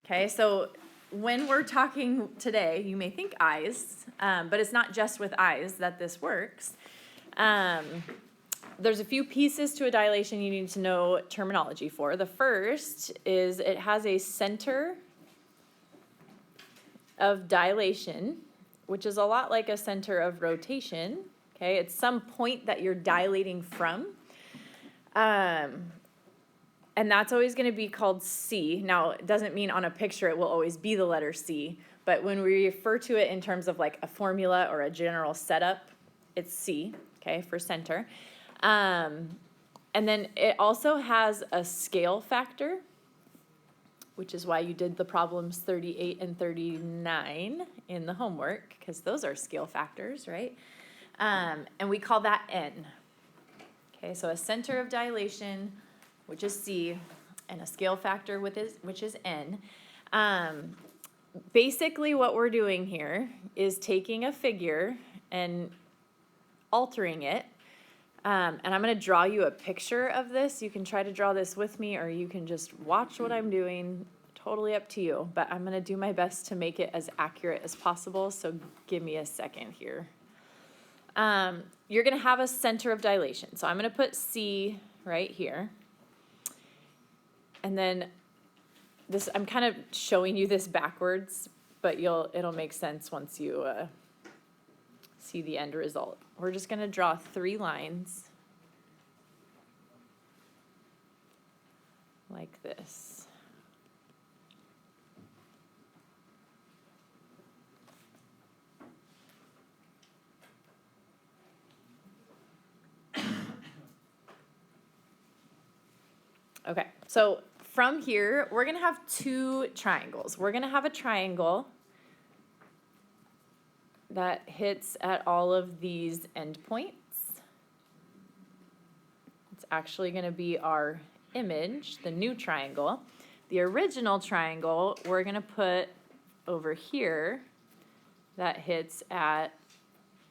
Okay, so when we're talking today, you may think eyes, but it's not just with eyes that this works. There's a few pieces to a dilation you need to know terminology for. The first is it has a center of dilation, which is a lot like a center of rotation. Okay, it's some point that you're dilating from. And that's always going to be called C. Now, it doesn't mean on a picture it will always be the letter C, but when we refer to it in terms of like a formula or a general setup, it's C, okay, for center. And then it also has a scale factor, which is why you did the problems 38 and 39 in the homework, because those are scale factors, right? And we call that N. Okay, so a center of dilation, which is C, and a scale factor which is N. Basically what we're doing here is taking a figure and altering it. And I'm going to draw you a picture of this. You can try to draw this with me, or you can just watch what I'm doing. Totally up to you. But I'm going to do my best to make it as accurate as possible, so give me a second here. You're going to have a center of dilation. So I'm going to put C right here. And then this, I'm kind of showing you this backwards, but it'll make sense once you see the end result. We're just going to draw 3 lines like this. Okay, so from here, we're going to have 2 triangles. We're going to have a triangle that hits at all of these endpoints. It's actually going to be our image, the new triangle. The original triangle, we're going to put over here that hits at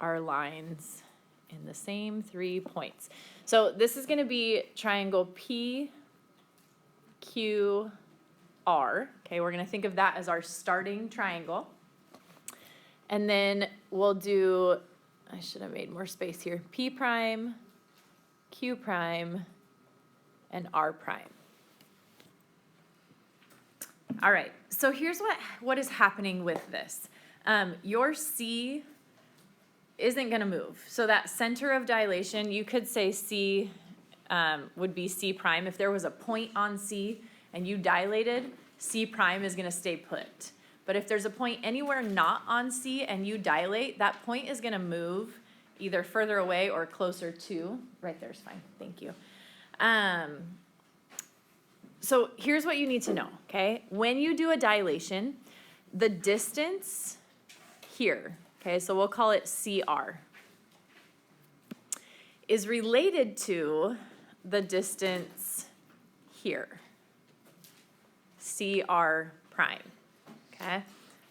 our lines in the same 3 points. So this is going to be triangle P, Q, R. Okay, we're going to think of that as our starting triangle. And then we'll do, I should have made more space here, P prime, Q prime, and R prime. All right, so here's what is happening with this. Your C isn't going to move. So that center of dilation, you could say C would be C prime. If there was a point on C and you dilated, C prime is going to stay put. But if there's a point anywhere not on C and you dilate, that point is going to move either further away or closer to. Right there's fine. Thank you. So here's what you need to know, okay? When you do a dilation, the distance here, okay, so we'll call it CR, is related to the distance here, CR prime. Okay,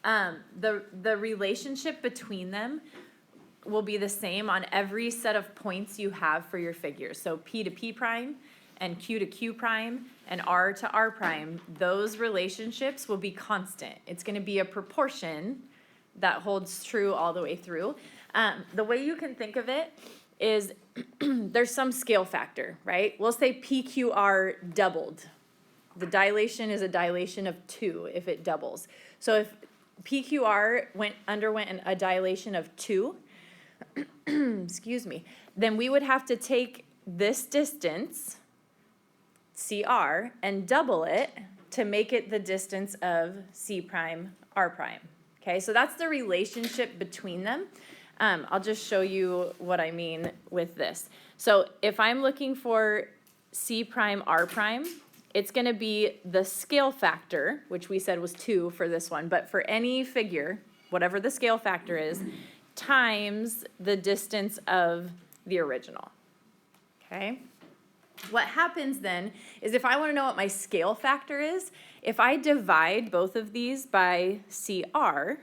the relationship between them will be the same on every set of points you have for your figures. So P to P prime and Q to Q prime and R to R prime, those relationships will be constant. It's going to be a proportion that holds true all the way through. The way you can think of it is there's some scale factor, right? We'll say PQR doubled. The dilation is a dilation of 2 if it doubles. So if PQR underwent a dilation of 2, excuse me, then we would have to take this distance, CR, and double it to make it the distance of C prime, R prime. Okay, so that's the relationship between them. I'll just show you what I mean with this. So if I'm looking for C prime, R prime, it's going to be the scale factor, which we said was 2 for this one, but for any figure, whatever the scale factor is, times the distance of the original. Okay? What happens then is if I want to know what my scale factor is, if I divide both of these by CR,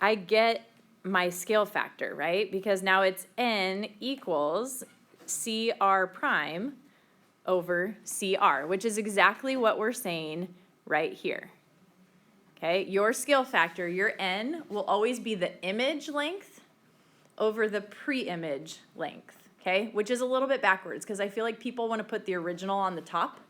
I get my scale factor, right? Because now it's N equals CR prime over CR, which is exactly what we're saying right here. Okay, your scale factor, your N, will always be the image length over the pre-image length, okay? Which is a little bit backwards because I feel like people want to put the original on the top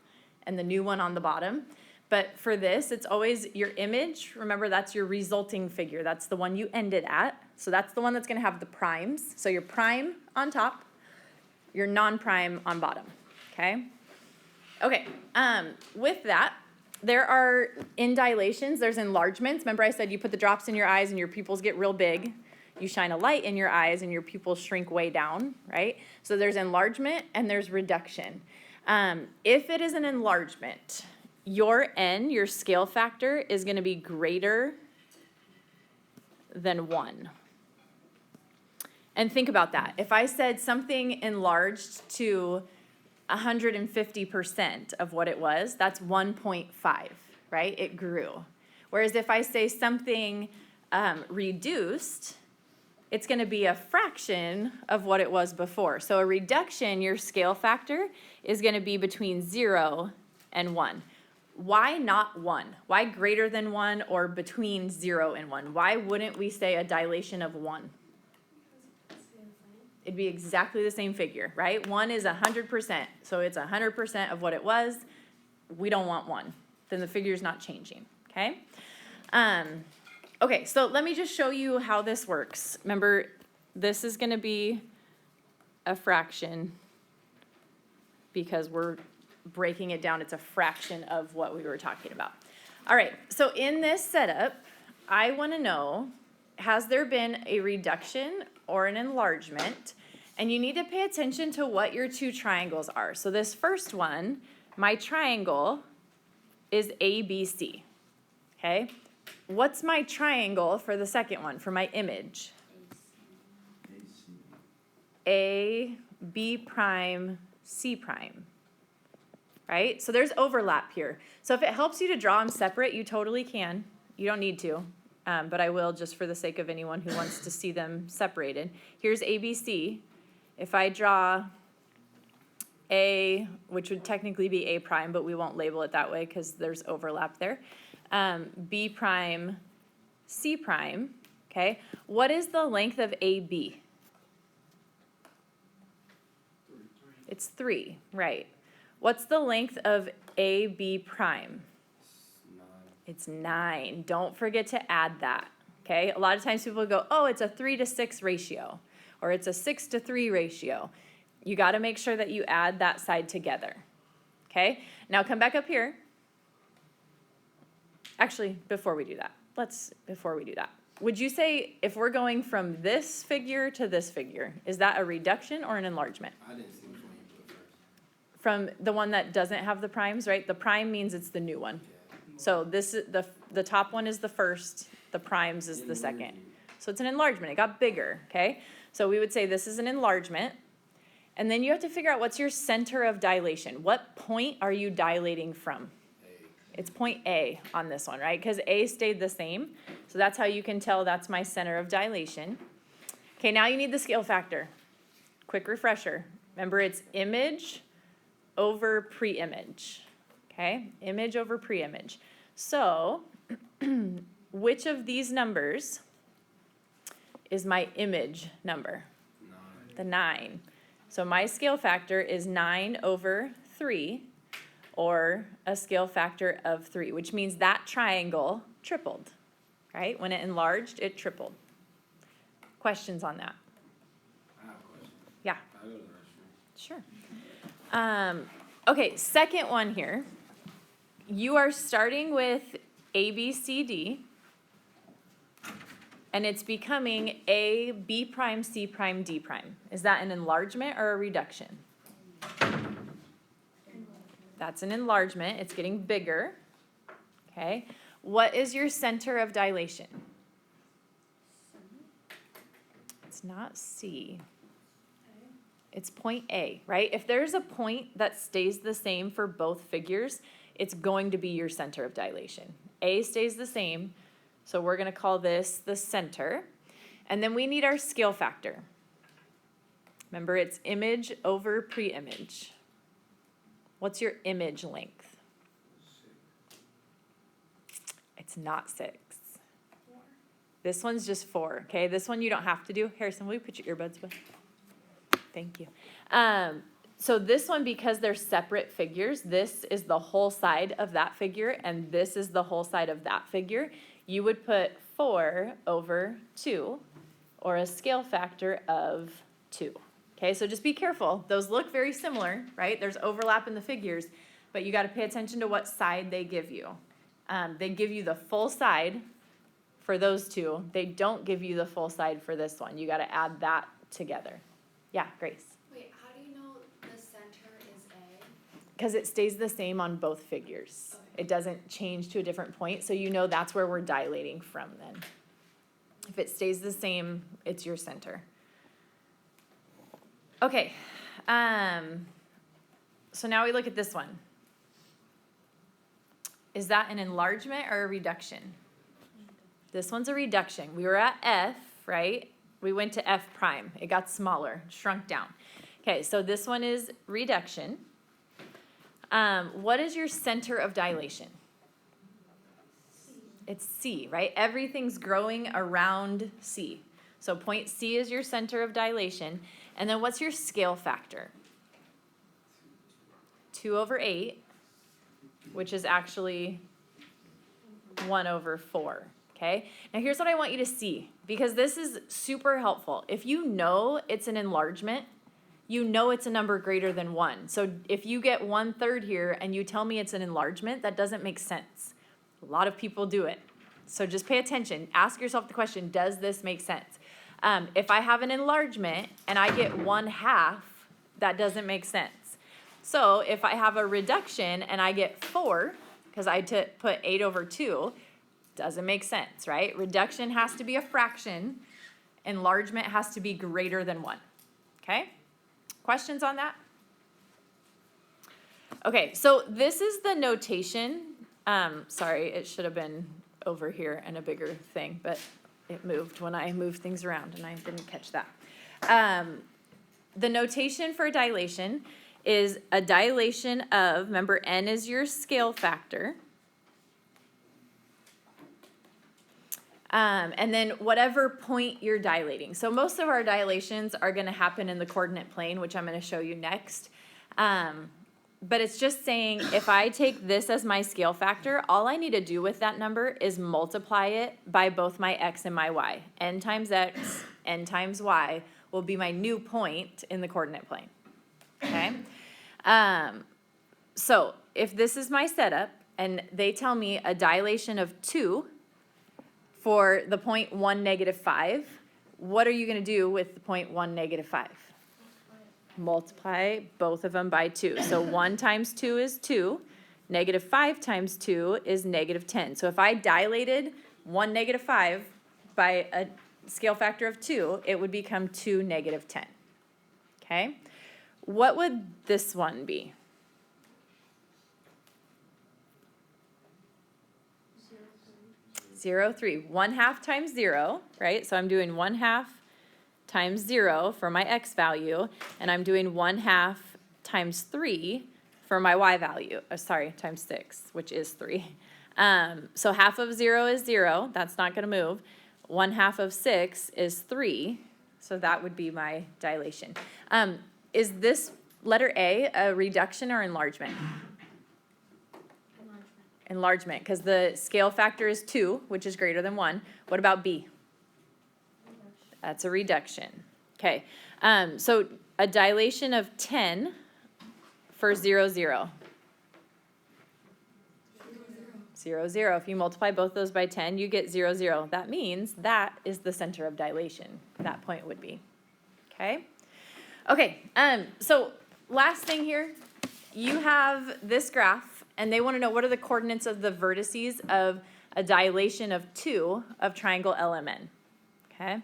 and the new one on the bottom. But for this, it's always your image. Remember, that's your resulting figure. That's the one you ended at. So that's the one that's going to have the primes. So your prime on top, your non-prime on bottom, okay? Okay, with that, there are, in dilations, there's enlargements. Remember I said you put the drops in your eyes and your pupils get real big. You shine a light in your eyes and your pupils shrink way down, right? So there's enlargement and there's reduction. If it is an enlargement, your N, your scale factor, is going to be greater than 1. And think about that. If I said something enlarged to 150% of what it was, that's 1.5, right? It grew. Whereas if I say something reduced, it's going to be a fraction of what it was before. So a reduction, your scale factor, is going to be between 0 and 1. Why not 1? Why greater than 1 or between 0 and 1? Why wouldn't we say a dilation of 1? It'd be exactly the same figure, right? 1 is 100%, so it's 100% of what it was. We don't want 1. Then the figure's not changing, okay? Okay, so let me just show you how this works. Remember, this is going to be a fraction because we're breaking it down. It's a fraction of what we were talking about. All right, so in this setup, I want to know, has there been a reduction or an enlargement? And you need to pay attention to what your two triangles are. So this first one, my triangle is ABC, okay? What's my triangle for the second one, for my image? A, B prime, C prime, right? So there's overlap here. So if it helps you to draw them separate, you totally can. You don't need to. But I will just for the sake of anyone who wants to see them separated. Here's ABC. If I draw A, which would technically be A prime, but we won't label it that way because there's overlap there. B prime, C prime, okay? What is the length of AB? It's 3, right. What's the length of AB prime? It's 9. Don't forget to add that, okay? A lot of times people go, oh, it's a 3-to-6 ratio, or it's a 6-to-3 ratio. You got to make sure that you add that side together, okay? Now come back up here. Actually, before we do that, would you say if we're going from this figure to this figure, is that a reduction or an enlargement? I didn't see which one you put first. From the one that doesn't have the primes, right? The prime means it's the new one. So this is the top one is the first, the primes is the second. So it's an enlargement. It got bigger, okay? So we would say this is an enlargement. And then you have to figure out what's your center of dilation. What point are you dilating from? It's point A on this one, right? Because A stayed the same. So that's how you can tell that's my center of dilation. Okay, now you need the scale factor. Quick refresher. Remember, it's image over pre-image. Okay, image over pre-image. So, which of these numbers is my image number? 9. The 9. So my scale factor is 9 over 3, or a scale factor of 3, which means that triangle tripled, right? When it enlarged, it tripled. Questions on that? I have a question. Yeah. I go to the restroom. Sure. Okay, second one here. You are starting with A, B, C, D, and it's becoming A, B prime, C prime, D prime. Is that an enlargement or a reduction? That's an enlargement. It's getting bigger. Okay. What is your center of dilation? It's not C. It's point A, right? If there's a point that stays the same for both figures, it's going to be your center of dilation. A stays the same, so we're going to call this the center. And then we need our scale factor. Remember, it's image over pre-image. What's your image length? It's not 6. This one's just 4, okay? This one you don't have to do. Harrison, will you put your earbuds with? Thank you. So this one, because they're separate figures, this is the whole side of that figure, and this is the whole side of that figure. You would put 4 over 2, or a scale factor of 2. Okay, so just be careful. Those look very similar, right? There's overlap in the figures, but you got to pay attention to what side they give you. They give you the full side for those two. They don't give you the full side for this one. You got to add that together. Yeah, Grace. Wait, how do you know the center is A? Because it stays the same on both figures. Okay. It doesn't change to a different point, so you know that's where we're dilating from then. If it stays the same, it's your center. Okay, so now we look at this one. Is that an enlargement or a reduction? This one's a reduction. We were at F, right? We went to F prime. It got smaller, shrunk down. Okay, so this one is reduction. What is your center of dilation? It's C, right? Everything's growing around C. So point C is your center of dilation. And then what's your scale factor? 2 over 8, which is actually 1 over 4, okay? Now here's what I want you to see, because this is super helpful. If you know it's an enlargement, you know it's a number greater than 1. So if you get 1/3 here and you tell me it's an enlargement, that doesn't make sense. A lot of people do it. So just pay attention. Ask yourself the question, does this make sense? If I have an enlargement and I get 1/2, that doesn't make sense. So if I have a reduction and I get 4, because I put 8 over 2, doesn't make sense, right? Reduction has to be a fraction. Enlargement has to be greater than 1. Okay? Questions on that? Okay, so this is the notation. Sorry, it should have been over here and a bigger thing, but it moved when I moved things around and I didn't catch that. The notation for dilation is a dilation of, remember n is your scale factor, and then whatever point you're dilating. So most of our dilations are going to happen in the coordinate plane, which I'm going to show you next. But it's just saying if I take this as my scale factor, all I need to do with that number is multiply it by both my x and my y. N times x, n times y will be my new point in the coordinate plane. Okay? So if this is my setup and they tell me a dilation of 2 for the point 1, -5, what are you going to do with the point 1, -5? Multiply both of them by 2. So 1 times 2 is 2. -5 times 2 is -10. So if I dilated 1, -5 by a scale factor of 2, it would become 2, -10. Okay? What would this one be? 0, 3. 1/2 times 0, right? So I'm doing 1/2 times 0 for my x value, and I'm doing 1/2 times 3 for my y value. Times 6, which is 3. So half of 0 is 0. That's not going to move. 1/2 of 6 is 3. So that would be my dilation. Is this letter A a reduction or enlargement? Enlargement, because the scale factor is 2, which is greater than 1. What about B? That's a reduction. Okay, so a dilation of 10 for 0, 0. 0, 0. If you multiply both those by 10, you get 0, 0. That means that is the center of dilation. That point would be. Okay? Okay, so last thing here, you have this graph, and they want to know what are the coordinates of the vertices of a dilation of 2 of triangle LMN. Okay?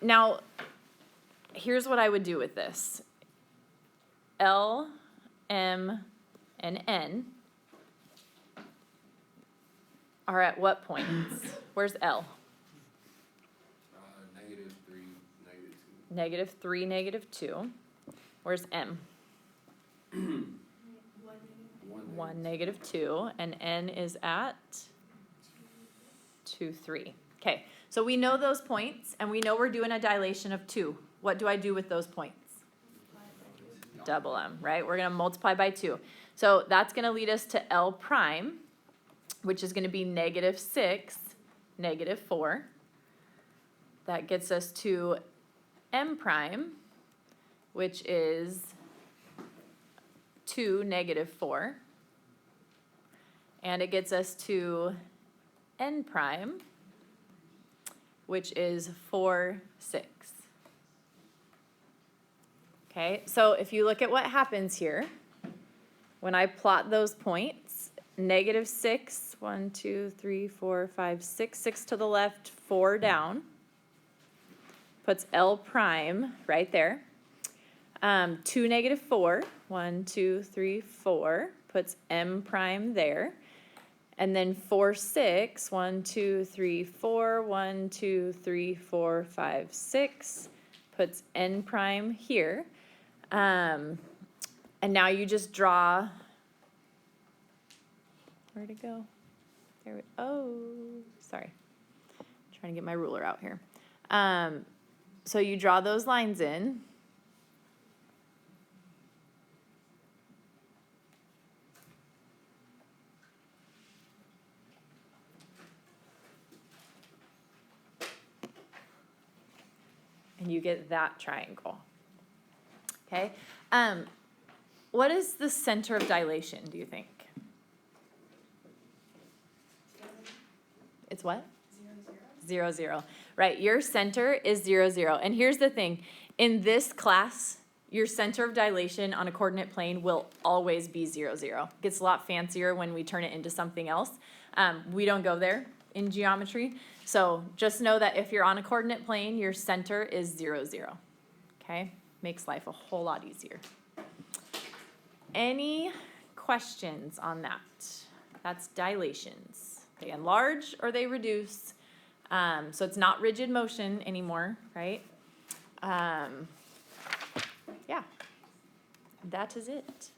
Now, here's what I would do with this. L, M, and N are at what points? Where's L? -3, -2. -3, -2. Where's M? 1, -2. And N is at 2, 3. Okay, so we know those points, and we know we're doing a dilation of 2. What do I do with those points? Double them, right? We're gonna multiply by 2. So that's gonna lead us to L prime, which is gonna be -6, -4. That gets us to M prime, which is 2, -4. And it gets us to N prime, which is 4, 6. Okay, so if you look at what happens here, when I plot those points, -6, 1, 2, 3, 4, 5, 6, 6 to the left, 4 down, puts L prime right there. 2, -4, 1, 2, 3, 4, puts M prime there. And then 4, 6, 1, 2, 3, 4, 1, 2, 3, 4, 5, 6, puts N prime here. And now you just draw, where'd it go? There we, oh, sorry. Trying to get my ruler out here. So you draw those lines in. And you get that triangle. Okay, what is the center of dilation, do you think? It's what? 0, 0. Right, your center is 0, 0. And here's the thing, in this class, your center of dilation on a coordinate plane will always be 0, 0. It gets a lot fancier when we turn it into something else. We don't go there in geometry, so just know that if you're on a coordinate plane, your center is 0, 0. Okay? Makes life a whole lot easier. Any questions on that? That's dilations. They enlarge or they reduce. So it's not rigid motion anymore, right? Yeah, that is it.